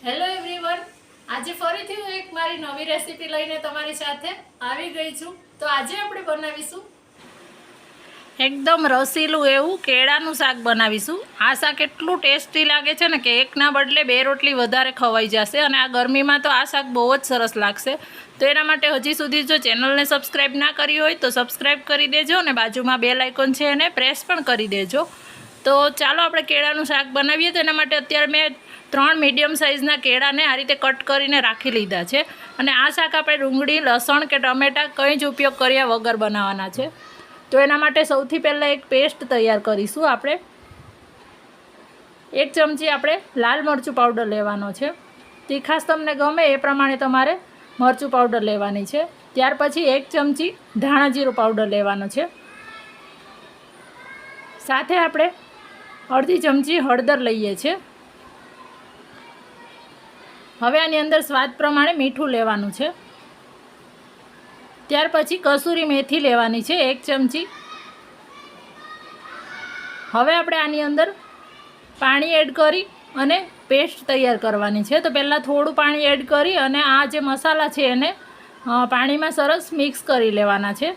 Hello everyone, આજે ફરીથી હું એક મારી નવી રેસીપી લઈને તમારી સાથે આવી ગઈ છું. તો આજે આપણે બનાવીશું એકદમ રસીલું એવું કેળાનું શાક બનાવીશું. આ શાક એટલું ટેસ્ટી લાગે છે ને કે એકના બદલે 2 રોટલી વધારે ખવાઈ જશે, અને આ ગરમીમાં તો આ શાક બહુ જ સરસ લાગશે. તો એના માટે હજી સુધી જો ચેનલને સબસ્ક્રાઈબ ના કરી હોય તો સબસ્ક્રાઈબ કરી દેજો, અને બાજુમાં બેલ આઇકોન છે એને પ્રેસ પણ કરી દેજો. તો ચાલો આપણે કેળાનું શાક બનાવીએ. તો એના માટે અત્યારે મેં 3 મીડિયમ સાઇઝના કેળાને આ રીતે કટ કરીને રાખી લીધા છે. અને આ શાક આપણે ડુંગળી, લસણ કે ટમેટાં કંઈ જ ઉપયોગ કર્યા વગર બનાવવાના છે. તો એના માટે સૌથી પહેલાં એક પેસ્ટ તૈયાર કરીશું. આપણે 1 ચમચી આપણે લાલ મરચું પાવડર લેવાનો છે. તીખાશ તમને ગમે એ પ્રમાણે તમારે મરચું પાવડર લેવાની છે. ત્યાર પછી 1 ચમચી ધાણા જીરું પાવડર લેવાનો છે. સાથે આપણે અડધી ચમચી હળદર લઈએ છીએ. હવે આની અંદર સ્વાદ પ્રમાણે મીઠું લેવાનું છે. ત્યાર પછી કસૂરી મેથી લેવાની છે 1 ચમચી. હવે આપણે આની અંદર પાણી એડ કરી અને પેસ્ટ તૈયાર કરવાની છે. તો પહેલાં થોડું પાણી એડ કરી અને આ જે મસાલા છે એને પાણીમાં સરસ મિક્સ કરી લેવાના છે.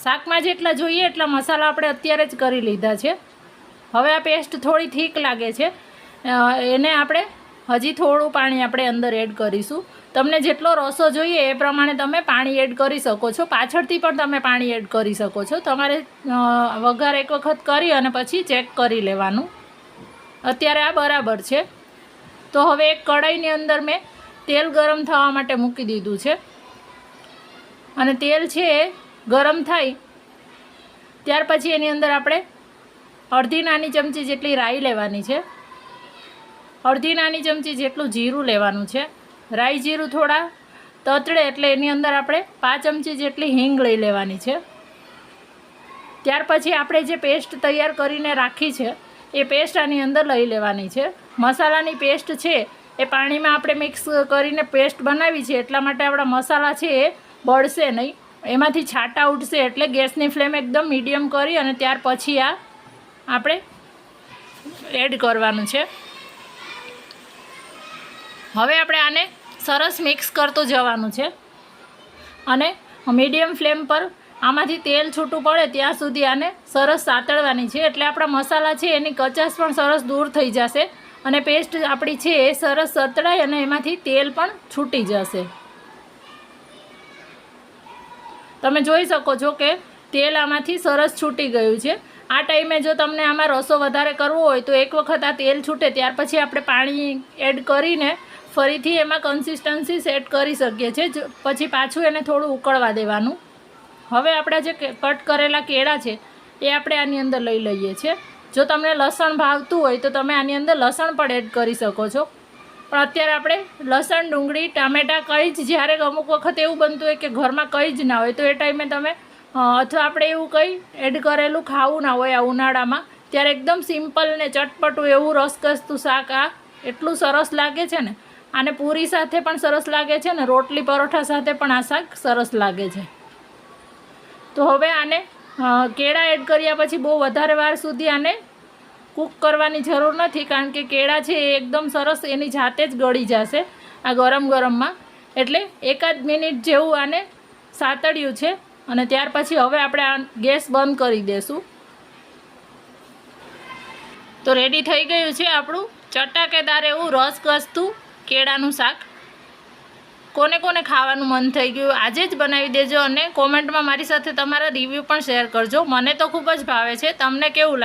શાકમાં જેટલા જોઈએ એટલા મસાલા આપણે અત્યારે જ કરી લીધા છે. હવે આ પેસ્ટ થોડી થીક લાગે છે, એને આપણે હજી થોડું પાણી આપણે અંદર એડ કરીશું. તમને જેટલો રસો જોઈએ એ પ્રમાણે તમે પાણી એડ કરી શકો છો. પાછળથી પણ તમે પાણી એડ કરી શકો છો. તમારે વઘાર એક વખત કરી અને પછી ચેક કરી લેવાનું. અત્યારે આ બરાબર છે. તો હવે એક કઢાઈની અંદર મેં તેલ ગરમ થવા માટે મૂકી દીધું છે, અને તેલ છે એ ગરમ થાય ત્યાર પછી એની અંદર આપણે અડધી નાની ચમચી જેટલી રાઈ લેવાની છે. અડધી નાની ચમચી જેટલું જીરું લેવાનું છે. રાઈ જીરું થોડા તતડે એટલે એની અંદર આપણે 5 ચમચી જેટલી હિંગ લઈ લેવાની છે. ત્યાર પછી આપણે જે પેસ્ટ તૈયાર કરીને રાખી છે એ પેસ્ટ આની અંદર લઈ લેવાની છે. મસાલાની પેસ્ટ છે એ પાણીમાં આપણે મિક્સ કરીને પેસ્ટ બનાવી છે, એટલા માટે આપણા મસાલા છે એ બળશે નહીં, એમાંથી છાંટા ઉઠશે. એટલે ગેસની ફ્લેમ એકદમ મીડિયમ કરી અને ત્યાર પછી આ આપણે એડ કરવાનું છે. હવે આપણે આને સરસ મિક્સ કરતું જવાનું છે, અને મીડિયમ ફ્લેમ પર આમાંથી તેલ છૂટું પડે ત્યાં સુધી આને સરસ સાતળવાની છે. એટલે આપણા મસાલા છે એની કચાશ પણ સરસ દૂર થઈ જશે, અને પેસ્ટ આપણી છે એ સરસ સતળાય અને એમાંથી તેલ પણ છૂટી જશે. તમે જોઈ શકો છો કે તેલ આમાંથી સરસ છૂટી ગયું છે. આ ટાઈમે જો તમને આમાં રસો વધારે કરવો હોય તો એક વખત આ તેલ છૂટે ત્યાર પછી આપણે પાણી એડ કરીને ફરીથી એમાં કન્સિસ્ટન્સી સેટ કરી શકીએ છીએ. પછી પાછું એને થોડું ઉકળવા દેવાનું. હવે આપણા જે કટ કરેલા કેળા છે એ આપણે આની અંદર લઈ લઈએ છીએ. જો તમને લસણ ભાવતું હોય તો તમે આની અંદર લસણ પણ એડ કરી શકો છો, પણ અત્યારે આપણે લસણ, ડુંગળી, ટામેટાં કંઈ જ, જ્યારે અમુક વખત એવું બનતું હોય કે ઘરમાં કંઈ જ ના હોય તો એ ટાઈમે તમે અથવા આપણે એવું કંઈ એડ કરેલું ખાવું ના હોય આ ઉનાળામાં, ત્યારે એકદમ સિમ્પલ ને ચટપટું એવું રસકસતું શાક આ એટલું સરસ લાગે છે ને. આને પૂરી સાથે પણ સરસ લાગે છે, ને રોટલી પરોઠા સાથે પણ આ શાક સરસ લાગે છે. તો હવે આને કેળા એડ કર્યા પછી બહુ વધારે વાર સુધી આને કૂક કરવાની જરૂર નથી, કારણ કે કેળા છે એ એકદમ સરસ એની જાતે જ ગળી જશે આ ગરમ ગરમમાં. એટલે 1 મિનિટ જેવું આને સાતળ્યું છે, અને ત્યાર પછી હવે આપણે આ ગેસ બંધ કરી દઈશું. તો રેડી થઈ ગયું છે આપણું ચટાકેદાર એવું રસકસતું કેળાનું શાક. કોને કોને ખાવાનું મન થઈ ગયું આજે જ બનાવી દેજો, અને કોમેન્ટમાં મારી સાથે તમારા રિવ્યૂ પણ શેર કરજો. મને તો ખૂબ જ ભાવે છે. તમને કેવું લાગે?